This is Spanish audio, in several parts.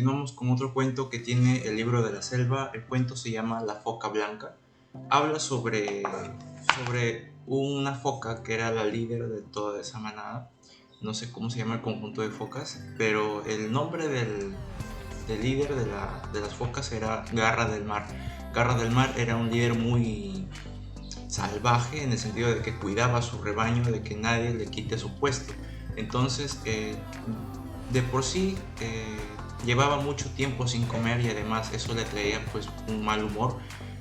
Continuamos con otro cuento que tiene el libro de la selva. El cuento se llama La foca blanca. Habla sobre una foca que era la líder de toda esa manada. No sé cómo se llama el conjunto de focas, pero el nombre del líder de las focas era Garra del Mar. Garra del Mar era un líder muy salvaje en el sentido de que cuidaba a su rebaño, de que nadie le quite su puesto. Entonces, de por sí llevaba mucho tiempo sin comer y además eso le traía pues un mal humor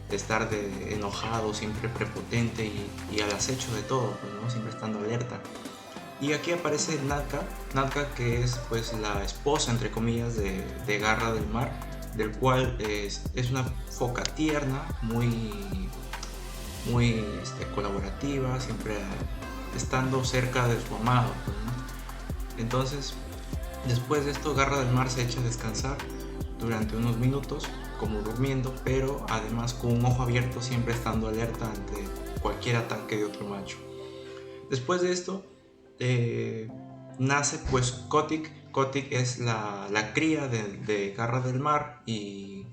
de estar enojado, siempre prepotente y al acecho de todo, pues, ¿no? Siempre estando alerta. Y aquí aparece Natka, que es pues la esposa entre comillas de Garra del Mar, del cual es una foca tierna, muy colaborativa, siempre estando cerca de su amado, pues, ¿no? Entonces, después de esto, Garra del Mar se echa a descansar durante unos minutos, como durmiendo, pero además con un ojo abierto, siempre estando alerta ante cualquier ataque de otro macho. Después de esto, nace pues Kotick. Kotick es la cría de Garra del Mar y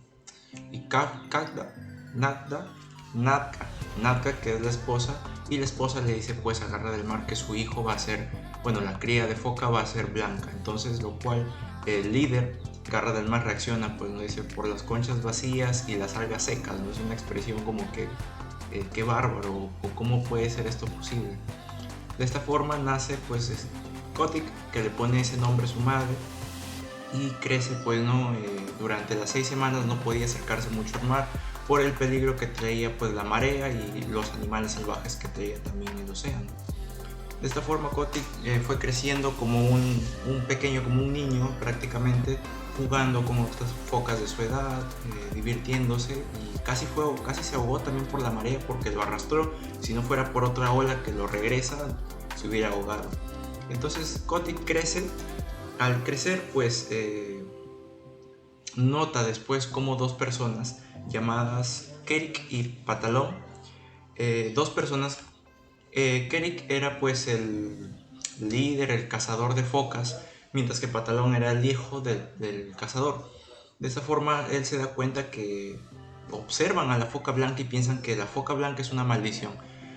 Natka, que es la esposa, y la esposa le dice pues a Garra del Mar que su hijo va a ser, bueno, la cría de foca va a ser blanca. Entonces, lo cual el líder Garra del Mar reacciona, pues no dice por las conchas vacías y las algas secas, no es una expresión como que qué bárbaro o cómo puede ser esto posible. De esta forma nace pues Kotick, que le pone ese nombre a su madre, y crece pues no, durante las 6 semanas no podía acercarse mucho al mar por el peligro que traía pues la marea y los animales salvajes que traía también el océano. De esta forma Kotick fue creciendo como un pequeño, como un niño prácticamente, jugando con otras focas de su edad, divirtiéndose, y casi se ahogó también por la marea porque lo arrastró. Si no fuera por otra ola que lo regresa, se hubiera ahogado. Entonces Kotick crece. Al crecer pues nota después como dos personas llamadas Kerik y Patalón, dos personas, Kerik era pues el líder, el cazador de focas, mientras que Patalón era el hijo del cazador. De esta forma él se da cuenta que observan a la foca blanca y piensan que la foca blanca es una maldición.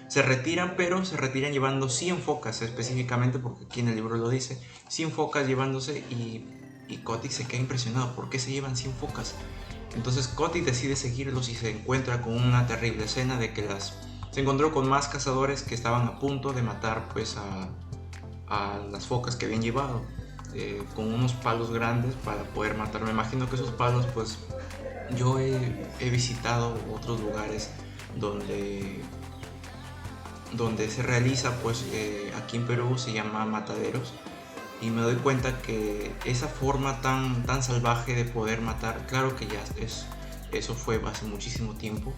Se retiran, pero se retiran llevando 100 focas específicamente, porque aquí en el libro lo dice, 100 focas llevándose, y Kotick se queda impresionado. ¿Por qué se llevan 100 focas? Entonces Kotick decide seguirlos y se encuentra con una terrible escena de que se encontró con más cazadores que estaban a punto de matar pues a las focas que habían llevado, con unos palos grandes para poder matar. Me imagino que esos palos, pues yo he visitado otros lugares donde se realiza pues aquí en Perú se llama mataderos, y me doy cuenta que esa forma tan salvaje de poder matar, claro que eso fue hace muchísimo tiempo.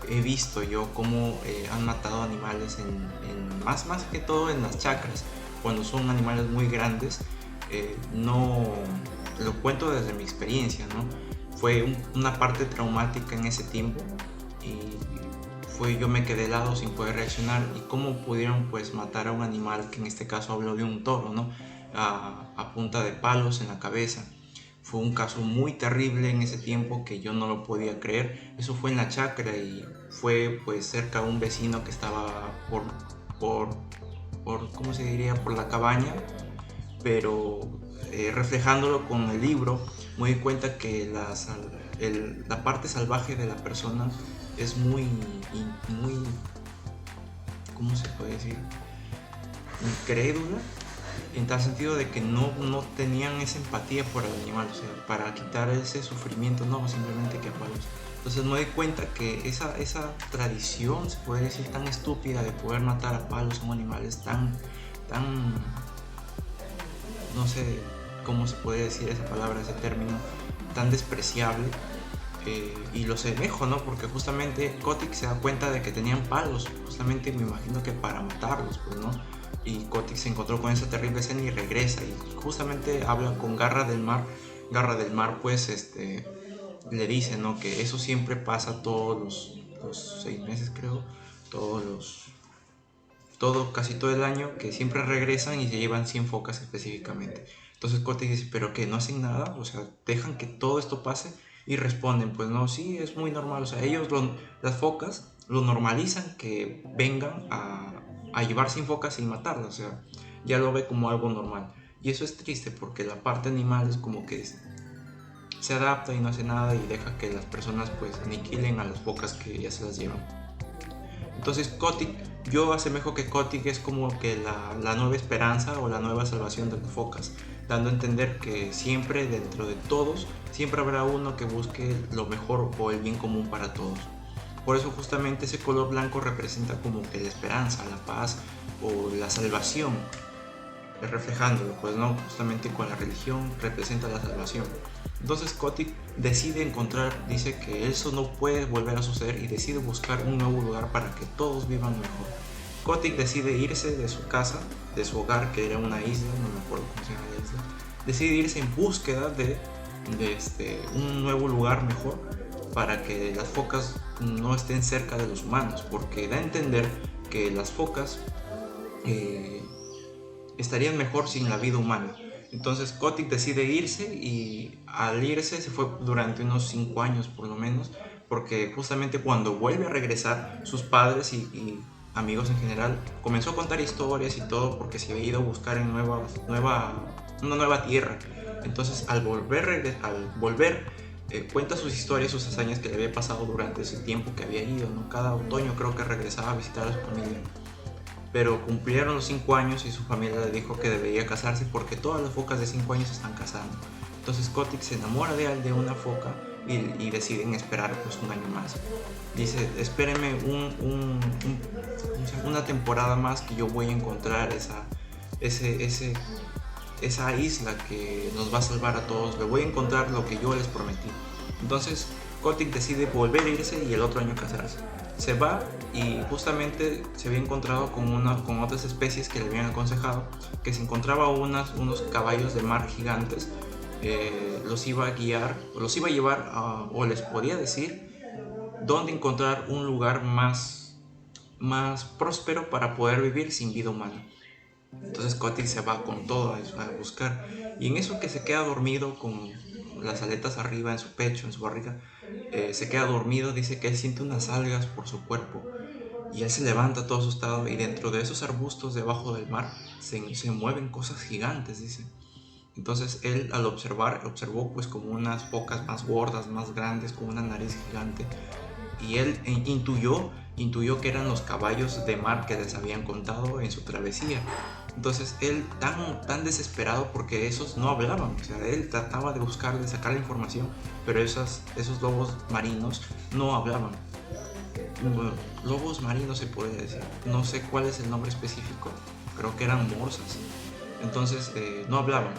He visto yo cómo han matado animales más que todo en las chacras, cuando son animales muy grandes. No lo cuento desde mi experiencia, ¿no? Fue una parte traumática en ese tiempo, y yo me quedé helado sin poder reaccionar. Y cómo pudieron pues matar a un animal, que en este caso hablo de un toro, ¿no? A punta de palos en la cabeza. Fue un caso muy terrible en ese tiempo que yo no lo podía creer. Eso fue en la chacra y fue pues cerca de un vecino que estaba por ¿cómo se diría? Por la cabaña. Pero reflejándolo con el libro, me di cuenta que la parte salvaje de la persona es muy, ¿cómo se puede decir? Incrédula, en tal sentido de que no tenían esa empatía por el animal, o sea, para quitar ese sufrimiento, no, simplemente que a palos. Entonces me doy cuenta que esa tradición, se puede decir, tan estúpida de poder matar a palos a un animal es tan, no sé cómo se puede decir esa palabra, ese término, tan despreciable. Y lo semejo, ¿no? Porque justamente Kotick se da cuenta de que tenían palos, justamente me imagino que para matarlos, pues, ¿no? Y Kotick se encontró con esa terrible escena y regresa, y justamente habla con Garra del Mar. Garra del Mar pues le dice, ¿no? Que eso siempre pasa todos los 6 meses, creo, todos casi todo el año, que siempre regresan y se llevan 100 focas específicamente. Entonces Kotick dice, pero que no hacen nada, o sea, dejan que todo esto pase, y responden, pues no, sí, es muy normal, o sea, las focas lo normalizan que vengan a llevar 100 focas sin matarlas, o sea, ya lo ve como algo normal. Y eso es triste porque la parte animal es como que se adapta y no hace nada y deja que las personas pues aniquilen a las focas que ya se las llevan. Entonces Kotick, yo asemejo que Kotick es como que la nueva esperanza o la nueva salvación de las focas, dando a entender que siempre dentro de todos, siempre habrá uno que busque lo mejor o el bien común para todos. Por eso justamente ese color blanco representa como que la esperanza, la paz o la salvación, reflejándolo, pues no, justamente con la religión representa la salvación. Entonces Kotick decide dice que eso no puede volver a suceder y decide buscar un nuevo lugar para que todos vivan mejor. Kotick decide irse de su casa, de su hogar, que era una isla, no me acuerdo cómo se llama la isla, decide irse en búsqueda de un nuevo lugar mejor para que las focas no estén cerca de los humanos, porque da a entender que las focas estarían mejor sin la vida humana. Entonces Kotick decide irse y al irse se fue durante unos 5 años por lo menos, porque justamente cuando vuelve a regresar sus padres y amigos en general comenzó a contar historias y todo porque se había ido a buscar en una nueva tierra. Entonces al volver cuenta sus historias, sus hazañas que le había pasado durante ese tiempo que había ido, ¿no? Cada otoño creo que regresaba a visitar a su familia. Pero cumplieron los 5 años y su familia le dijo que debería casarse porque todas las focas de 5 años se están casando. Entonces Kotick se enamora de una foca y deciden esperar pues un año más. Dice, espérenme una temporada más que yo voy a encontrar esa isla que nos va a salvar a todos. Le voy a encontrar lo que yo les prometí. Entonces Kotick decide volver a irse y el otro año casarse. Se va y justamente se había encontrado con otras especies que le habían aconsejado que si encontraba unos caballos de mar gigantes, los iba a guiar, los iba a llevar o les podía decir dónde encontrar un lugar más próspero para poder vivir sin vida humana. Entonces Kotick se va con todo a buscar, y en eso que se queda dormido con las aletas arriba en su pecho, en su barriga, se queda dormido, dice que él siente unas algas por su cuerpo y él se levanta todo asustado y dentro de esos arbustos debajo del mar se mueven cosas gigantes, dice. Entonces él al observó pues como unas focas más gordas, más grandes, con una nariz gigante, y él intuyó que eran los caballos de mar que les habían contado en su travesía. Entonces él tan desesperado porque esos no hablaban, o sea, él trataba de buscar, de sacar la información, pero esos lobos marinos no hablaban. Bueno, lobos marinos se puede decir, no sé cuál es el nombre específico, creo que eran morsas. Entonces no hablaban.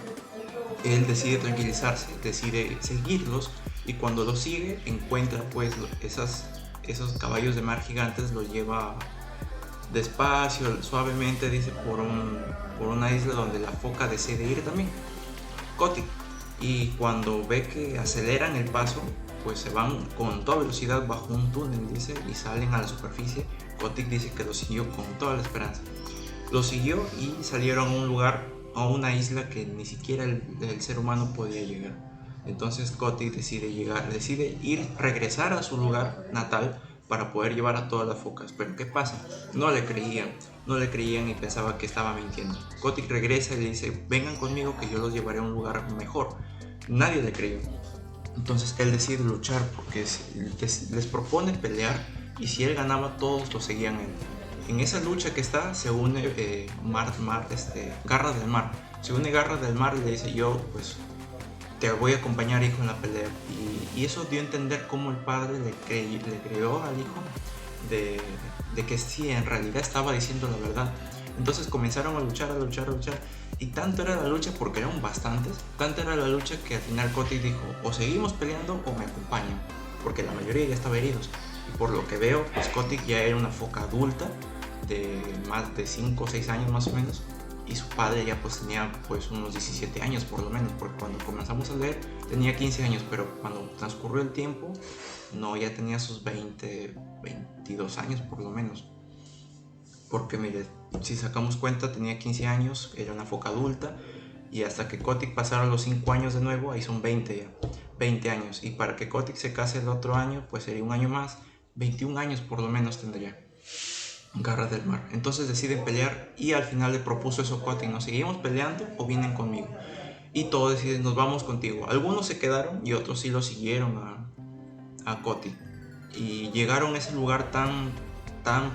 Él decide tranquilizarse, decide seguirlos, y cuando los sigue encuentra pues esos caballos de mar gigantes, los lleva despacio, suavemente, dice, por una isla donde la foca decide ir también, Kotick. Y cuando ve que aceleran el paso, pues se van con toda velocidad bajo un túnel, dice, y salen a la superficie. Kotick dice que lo siguió con toda la esperanza. Lo siguió y salieron a un lugar, a una isla que ni siquiera el ser humano podía llegar. Entonces Kotick decide regresar a su lugar natal para poder llevar a todas las focas. Pero ¿qué pasa? No le creían y pensaba que estaba mintiendo. Kotick regresa y le dice, vengan conmigo que yo los llevaré a un lugar mejor. Nadie le creyó. Entonces él decide luchar porque les propone pelear, y si él ganaba todos lo seguían a él. En esa lucha que está se une Garra del Mar. Se une Garra del Mar y le dice, yo pues te voy a acompañar, hijo, en la pelea. Y eso dio a entender cómo el padre le creyó al hijo de que sí, en realidad estaba diciendo la verdad. Entonces comenzaron a luchar, y tanto era la lucha, porque eran bastantes, tanto era la lucha que al final Kotick dijo, o seguimos peleando o me acompañan, porque la mayoría ya estaba heridos. Y por lo que veo, pues Kotick ya era una foca adulta de más de 5 o 6 años más o menos, y su padre ya pues tenía pues unos 17 años por lo menos, porque cuando comenzamos a leer tenía 15 años, pero cuando transcurrió el tiempo, no, ya tenía sus 22 años por lo menos. porque mire, si sacamos cuenta tenía 15 años, era una foca adulta, y hasta que Kotick pasara los 5 años de nuevo, ahí son 20 ya, 20 años, y para que Kotick se case el otro año, pues sería un año más, 21 años por lo menos tendría. Garras del mar. Entonces deciden pelear y al final le propuso eso a Kotick: ¿nos seguimos peleando o vienen conmigo? Y todos deciden: nos vamos contigo. Algunos se quedaron y otros sí lo siguieron a Kotick. Y llegaron a ese lugar tan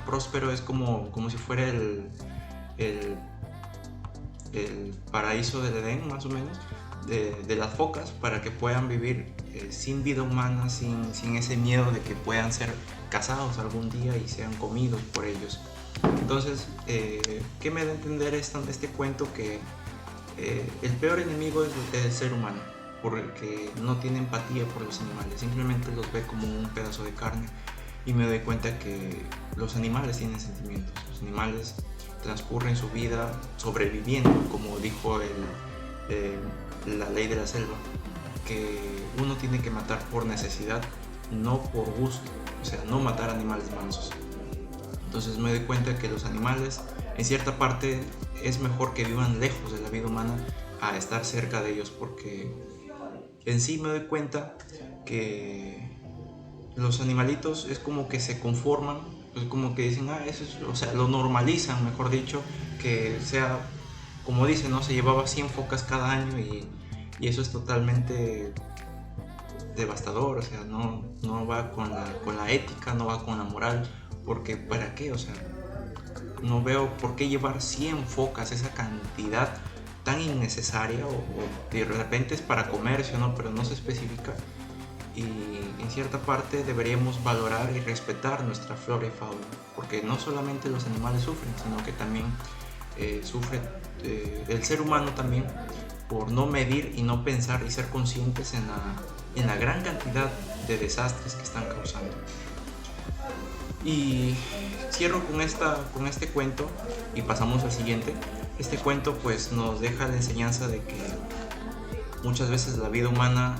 próspero, es como si fuera el paraíso del Edén, más o menos, de las focas, para que puedan vivir sin vida humana, sin ese miedo de que puedan ser cazados algún día y sean comidos por ellos. Entonces, ¿qué me da a entender este cuento? Que el peor enemigo es el ser humano, porque no tiene empatía por los animales, simplemente los ve como un pedazo de carne. Y me doy cuenta que los animales tienen sentimientos, los animales transcurren su vida sobreviviendo, como dijo la ley de la selva, que uno tiene que matar por necesidad, no por gusto, o sea, no matar animales mansos. Entonces me doy cuenta que los animales, en cierta parte, es mejor que vivan lejos de la vida humana a estar cerca de ellos, porque en sí me doy cuenta que los animalitos es como que se conforman, es como que dicen: eso es, o sea, lo normalizan, mejor dicho, que sea, como dicen, ¿no? Se llevaba 100 focas cada año, y eso es totalmente devastador, o sea, no va con la ética, no va con la moral, porque ¿para qué? O sea, no veo por qué llevar 100 focas, esa cantidad tan innecesaria, o de repente es para comercio, ¿no? Pero no se especifica. Y en cierta parte deberíamos valorar y respetar nuestra flora y fauna, porque no solamente los animales sufren, sino que también sufre el ser humano también, por no medir y no pensar y ser conscientes en la gran cantidad de desastres que están causando. Y cierro con este cuento y pasamos al siguiente. Este cuento pues nos deja la enseñanza de que muchas veces la vida humana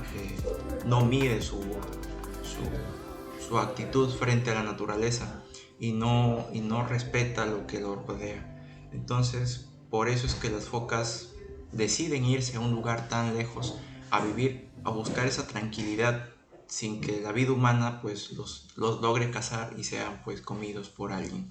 no mide su actitud frente a la naturaleza, y no respeta lo que lo rodea. Entonces, por eso es que las focas deciden irse a un lugar tan lejos, a vivir, a buscar esa tranquilidad, sin que la vida humana pues los logre cazar y sean pues comidos por alguien.